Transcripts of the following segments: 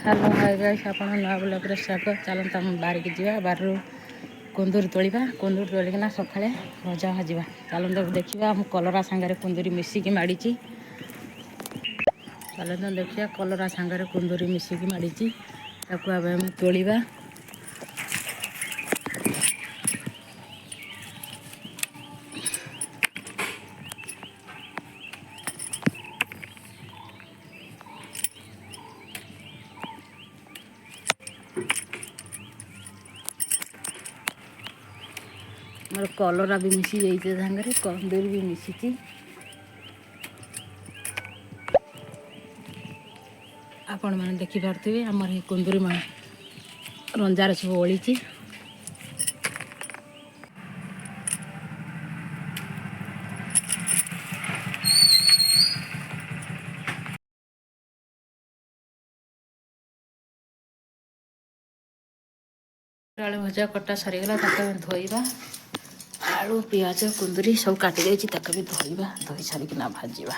Hello hi guys आपण नया blog रे स्वागत। चलता हम बाहर की जीवा बाहर कुंदूरी तोलिबा कुंदूरी तोलिकना सकाळे भजा भाजिबा। चलता देखिबा हम कलरा सांगरे कुंदूरी मिसिकी माडीची। चलता देखिया कलरा सांगरे कुंदूरी मिसिकी माडीची ताकू आबे हम तोलिबा। मोर कलरा भी मिसी जाइए सांगरे कुंदूरी भी मिसी। आपण मैंने देखिपे आमर ये कुंदूरी रंजार सब ओली। आलू भजा कटा सरीगला धोइबा। आलू पियाज कुंदूरी सब काटी देछि तक भी धोइबा। धोई सारिकिना भाजिबा।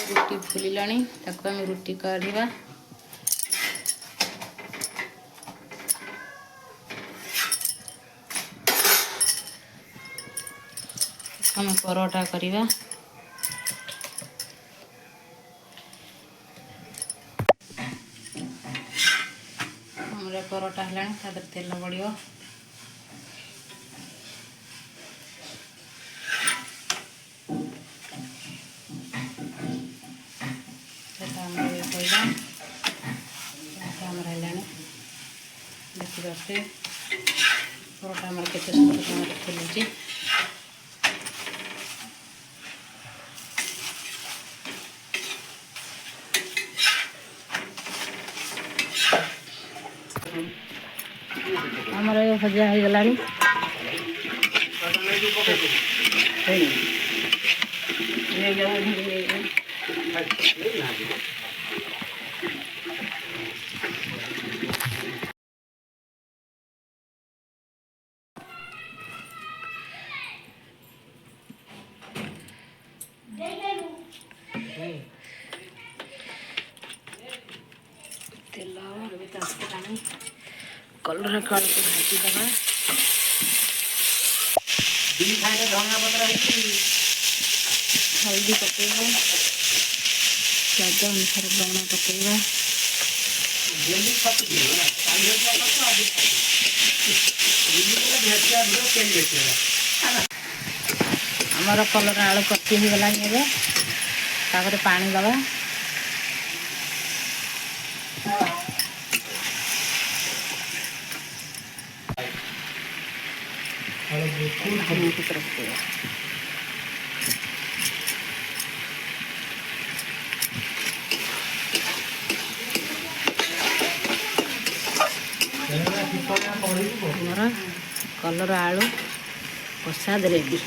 रुटी फुलिलाणी ताको हम रुटी काढ़ा। हम परोटा करिबा। हमरे परोटा हलाणी तादर तेल पड़ियो। देखिए परोटा हमारे केते सुंदर फुलुची। हमारा ये भजा हो गलानी। तेल कलर काल को भाजी दबा। हल्दी पकेगा स्वाद अनुसार लवण पकेगा। हमारा कलर आलू कच्ची हो गला पानी दबा। कलर आलू प्रसाद रेडी।